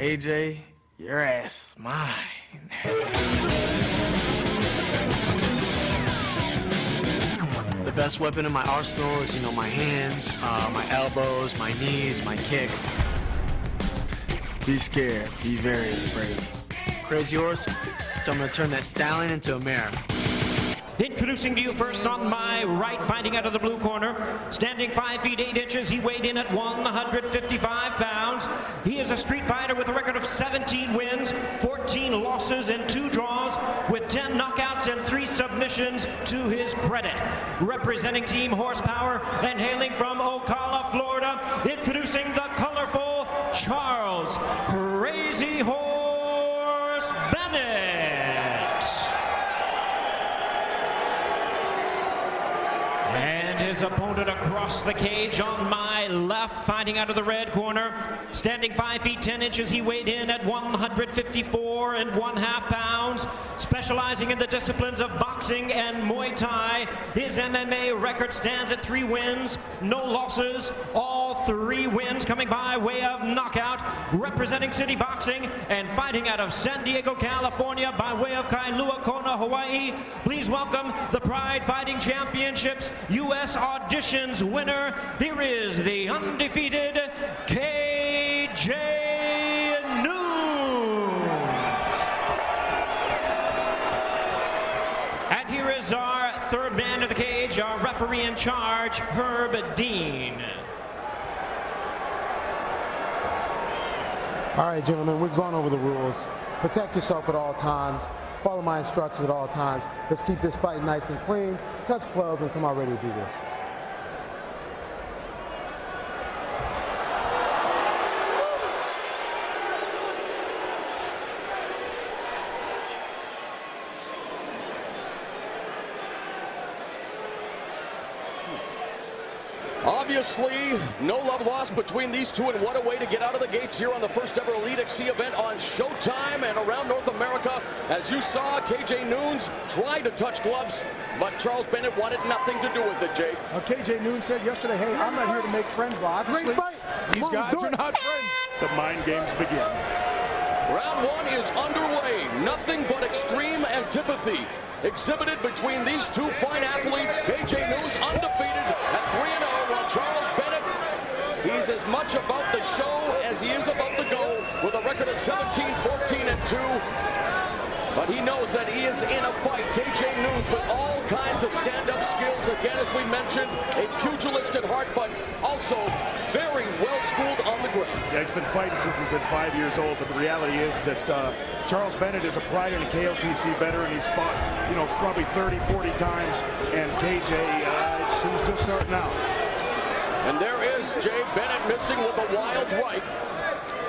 KJ, your ass is mine. The best weapon in my arsenal is, my hands, my elbows, my knees, my kicks. Be scared. Be very afraid. Crazy horse, I'm gonna turn that stallion into a mare. Introducing to you first on my right, fighting out of the blue corner, standing 5 feet 8 inches, he weighed in at 155 pounds. He is a street fighter with a record of 17 wins, 14 losses, and 2 draws, with 10 knockouts and 3 submissions to his credit. Representing Team Horsepower and hailing from Ocala, Florida, introducing the colorful Charles Crazy Horse Bennett. And his opponent across the cage on my left, fighting out of the red corner, standing 5 feet 10 inches, he weighed in at 154 1/2 pounds, specializing in the disciplines of boxing and Muay Thai. His MMA record stands at 3 wins, no losses, all 3 wins coming by way of knockout. Representing City Boxing and fighting out of San Diego, California by way of Kailua Kona, Hawaii, please welcome the Pride Fighting Championships U.S. Auditions winner. Here is the undefeated KJ Nunes. And here is our third man of the cage, our referee in charge, Herb Dean. All right, gentlemen, we've gone over the rules. Protect yourself at all times. Follow my instructions at all times. Let's keep this fight nice and clean. Touch gloves and come out ready to do this. Obviously, no love lost between these two, and what a way to get out of the gates here on the first ever Elite XC event on Showtime and around North America. As you saw, KJ Nunes tried to touch gloves, but Charles Bennett wanted nothing to do with it, Jake. KJ Nunes said yesterday, hey, I'm not here to make friends, but obviously these guys are not friends. The mind games begin. Round 1 is underway. Nothing but extreme antipathy exhibited between these two fine athletes. KJ Nunes undefeated at 3-0, while Charles Bennett, he's as much about the show as he is about the go, with a record of 17, 14, and 2. But he knows that he is in a fight. KJ Nunes with all kinds of stand-up skills. Again, as we mentioned, a pugilist at heart, but also very well-schooled on the ground. Yeah, he's been fighting since he's been 5 years old, but the reality is that Charles Bennett is a prior and KLTC veteran. He's fought, probably 30, 40 times, and KJ, he's just starting out. And there is Jay Bennett missing with a wild right.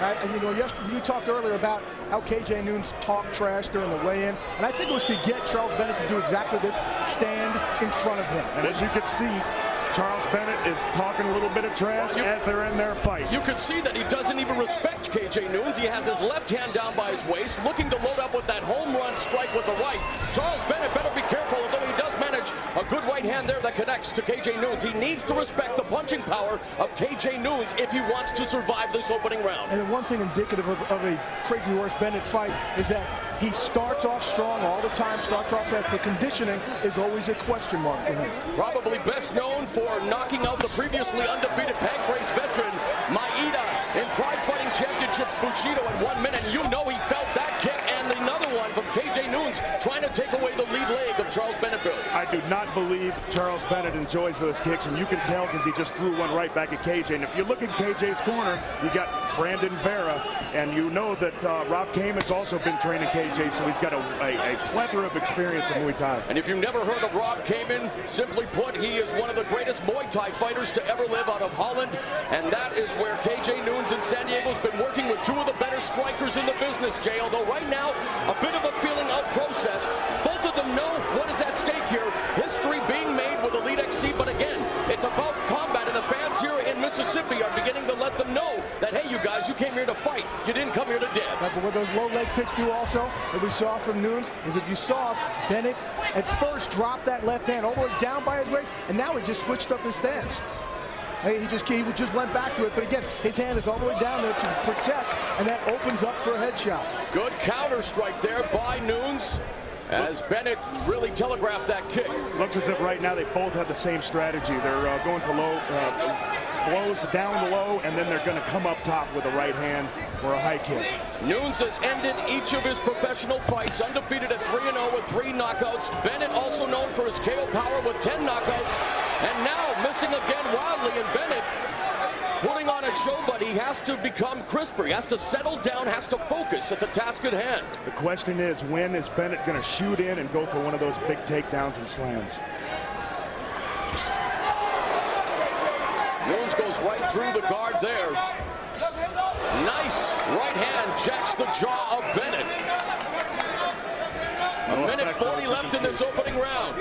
And you talked earlier about how KJ Nunes talked trash during the weigh-in, and I think it was to get Charles Bennett to do exactly this, stand in front of him. And as you can see, Charles Bennett is talking a little bit of trash as they're in their fight. You can see that he doesn't even respect KJ Nunes. He has his left hand down by his waist, looking to load up with that home run strike with the right. Charles Bennett better be careful, although he does manage a good right hand there that connects to KJ Nunes. He needs to respect the punching power of KJ Nunes if he wants to survive this opening round. And the one thing indicative of a Crazy Horse Bennett fight is that he starts off strong all the time, starts off fast. The conditioning is always a question mark for him. Probably best known for knocking out the previously undefeated Pancrase veteran, Maeda, in Pride Fighting Championships Bushido in 1 minute. You know he felt that kick, and another one from KJ Nunes trying to take away the lead leg of Charles Bennett. I do not believe Charles Bennett enjoys those kicks, and you can tell because he just threw one right back at KJ. And if you look at KJ's corner, you got Brandon Vera, and you know that Rob Kamen's also been training KJ, so he's got a plethora of experience in Muay Thai. And if you've never heard of Rob Kamen, simply put, he is one of the greatest Muay Thai fighters to ever live out of Holland, and that is where KJ Nunes in San Diego's been working with 2 of the better strikers in the business, Jay. Although right now, a bit of a feeling out process. Both of them know what is at stake here. History being made with Elite XC, but again, it's about combat, and the fans here in Mississippi are beginning to let them know that, hey, you guys, you came here to fight. You didn't come here to dance. But what those low leg kicks do also, that we saw from Nunes, is if you saw Bennett at first drop that left hand all the way down by his waist, and now he just switched up his stance. He just went back to it, but again, his hand is all the way down there to protect, and that opens up for a headshot. Good counter strike there by Nunes, as Bennett really telegraphed that kick. Looks as if right now they both have the same strategy. They're going for low blows down low, and then they're going to come up top with a right hand or a high kick. Nunes has ended each of his professional fights, undefeated at 3-0 with 3 knockouts. Bennett also known for his KO power with 10 knockouts, and now missing again wildly. And Bennett putting on a show, but he has to become crisper. He has to settle down, has to focus at the task at hand. The question is, when is Bennett going to shoot in and go for one of those big takedowns and slams? Nunes goes right through the guard there. Nice right hand jacks the jaw of Bennett. A minute 40 left in this opening round.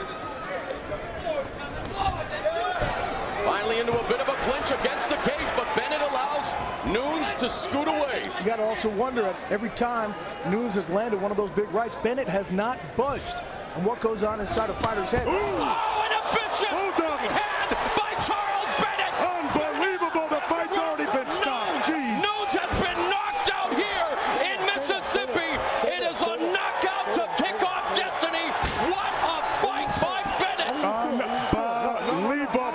Finally into a bit of a clinch against the cage, but Bennett allows Nunes to scoot away. You got to also wonder, at every time Nunes has landed one of those big rights, Bennett has not budged on what goes on inside a fighter's head. Ooh. Oh, an vicious right hand by Charles Bennett. Unbelievable, the fight's already been stopped. Nunes has been knocked out here in Mississippi. It is a knockout to kick off destiny. What a fight by Bennett. Unbelievable.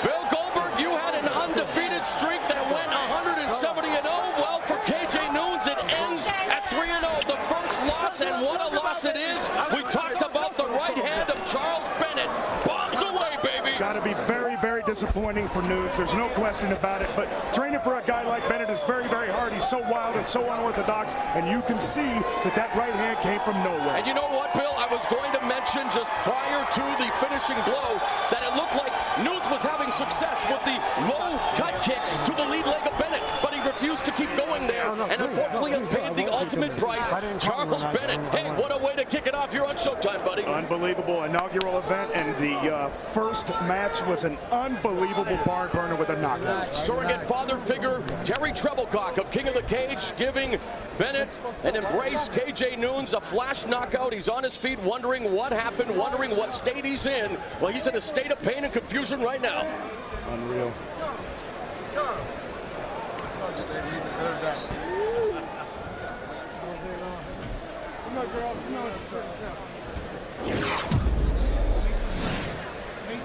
Bill Goldberg, you had an undefeated streak that went 170-0. Well, for KJ Nunes, it ends at 3-0. The first loss, and what a loss it is. We talked about the right hand of Charles Bennett. Bombs away, baby. Got to be very, very disappointing for Nunes. There's no question about it. But training for a guy like Bennett is very, very hard. He's so wild and so unorthodox, and you can see that right hand came from nowhere. And you know what, Bill? I was going to mention just prior to the finishing blow that it looked like Nunes was having success with the low cut kick to the lead leg of Bennett, but he refused to keep going there, and unfortunately has paid the ultimate price. Charles Bennett, hey, what a way to kick it off here on Showtime, buddy. Unbelievable inaugural event, and the first match was an unbelievable barn burner with a knockout. Surrogate father figure Terry Treblecock of King of the Cage giving Bennett an embrace. KJ Nunes, a flash knockout. He's on his feet wondering what happened, wondering what state he's in. Well, he's in a state of pain and confusion right now. Unreal.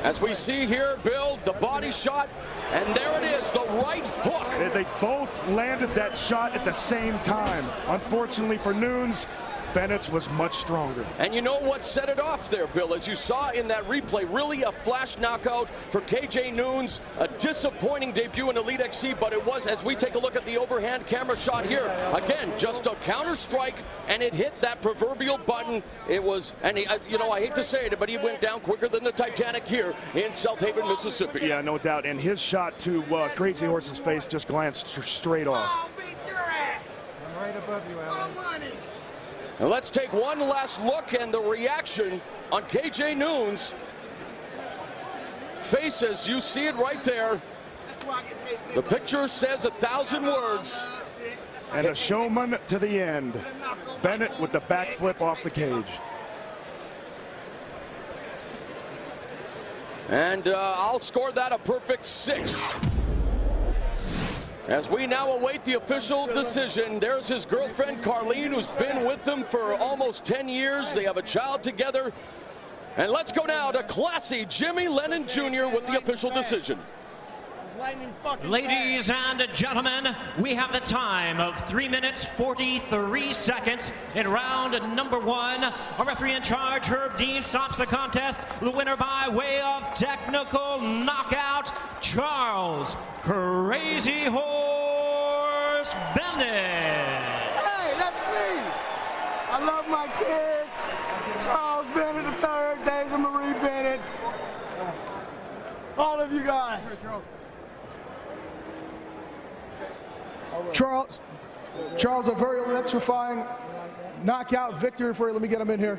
As we see here, Bill, the body shot, and there it is, the right hook. They both landed that shot at the same time. Unfortunately for Nunes, Bennett's was much stronger. And you know what set it off there, Bill? As you saw in that replay, really a flash knockout for KJ Nunes. A disappointing debut in Elite XC, but it was, as we take a look at the overhand camera shot here, again, just a counter strike, and it hit that proverbial button. It was, and he, you know, I hate to say it, but he went down quicker than the Titanic here in South Haven, Mississippi. Yeah, no doubt. And his shot to Krazy Horse's face just glanced straight off. I'll beat your ass. I'm right above you, Alan. My money. Now let's take one last look and the reaction on KJ Nunes' face, as you see it right there. That's why I get paid. The picture says 1,000 words. And a showman to the end. Bennett with the backflip off the cage. And I'll score that a perfect 6. As we now await the official decision, there's his girlfriend, Carlene, who's been with him for almost 10 years. They have a child together. And let's go now to classy Jimmy Lennon Jr. with the official decision. Ladies and gentlemen, we have the time of 3 minutes 43 seconds in round number 1. Our referee in charge, Herb Dean, stops the contest. The winner by way of technical knockout, Charles Krazy Horse Bennett. Hey, that's me. I love my kids. Charles Bennett III, Deja Marie Bennett. All of you guys. Charles, a very electrifying knockout victory for you. Let me get him in here.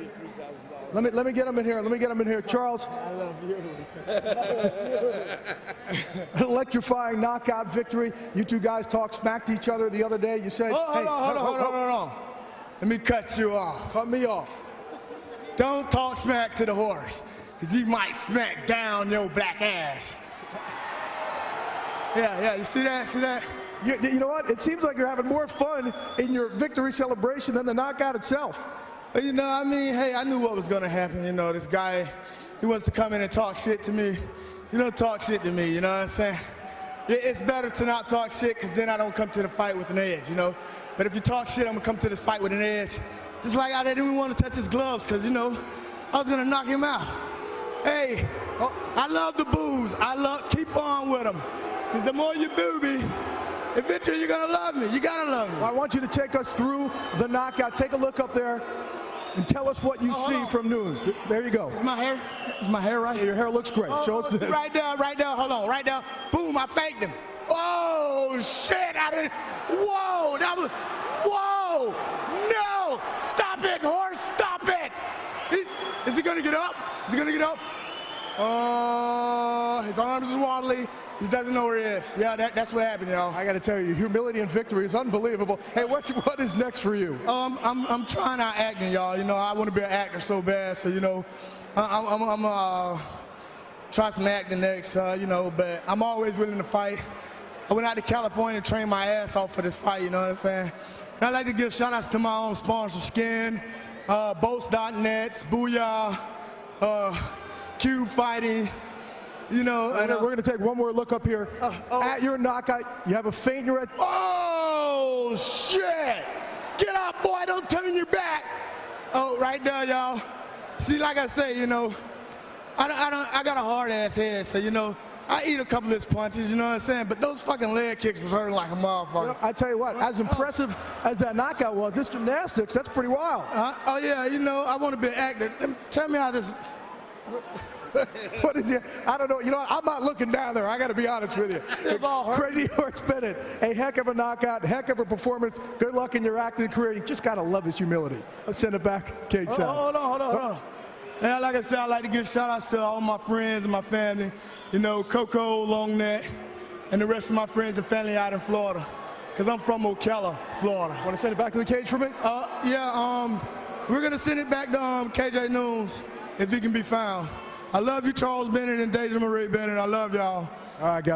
Let me get him in here. Let me get him in here. Charles. I love you. Electrifying knockout victory. You two guys talked smack to each other the other day. You said, Hold on. Let me cut you off. Cut me off. Don't talk smack to the horse. because he might smack down your black ass. Yeah, you see that? See that? You know what? It seems like you're having more fun in your victory celebration than the knockout itself. You know, I mean, hey, I knew what was going to happen. You know, this guy, he wants to come in and talk shit to me. You know, talk shit to me, you know what I'm saying? It's better to not talk shit, because then I don't come to the fight with an edge, you know? But if you talk shit, I'm going to come to this fight with an edge. Just like I didn't even want to touch his gloves, because, you know, I was going to knock him out. Hey, I love the boos. Keep on with them. Because the more you boo me, eventually you're going to love me. You got to love me. Well, I want you to take us through the knockout. Take a look up there and tell us what you see from Nunes. There you go. Is my hair? Is my hair right? Your hair looks great. Show us this. Right there, hold on, right there. Boom, I faked him. Oh, shit, I didn't. Whoa, that was, whoa, no, stop it, horse, stop it. Is he gonna get up? Is he gonna get up? His arms is wobbly. He doesn't know where he is. Yeah, that's what happened, y'all. I got to tell you, humility and victory is unbelievable. Hey, what is next for you? I'm trying out acting, y'all. You know, I want to be an actor so bad. So, you know, I'm try some acting next. You know, but I'm always willing to fight. I went out to California and trained my ass off for this fight. You know what I'm saying? And I'd like to give shout outs to my own sponsor, Skin, Boats.net, Booyah, Q Fighting. You know, and we're going to take one more look up here. At your knockout, you have a feint in your head. Oh, shit. Get up, boy. Don't turn your back. Oh, right there, y'all. See, like I say, you know, I got a hard-ass head, so, you know, I eat a couple of his punches, you know what I'm saying? But those fucking leg kicks was hurting like a motherfucker. You know, I tell you what, as impressive as that knockout was, this gymnastics, that's pretty wild. Oh, yeah, you know, I want to be an actor. Tell me how this... What is it? I don't know. You know what? I'm not looking down there. I got to be honest with you. Krazy Charles Bennett, a heck of a knockout, heck of a performance. Good luck in your acting career. You just got to love this humility. Let's send it back, cage side. Hold on. And like I said, I'd like to give shout outs to all my friends and my family. You know, Coco, Longnet, and the rest of my friends and family out in Florida. Because I'm from Ocala, Florida. Want to send it back to the cage for me? Yeah, we're going to send it back to KJ Nunes if he can be found. I love you, Charles Bennett and Deja Marie Bennett. I love y'all. All right, guys.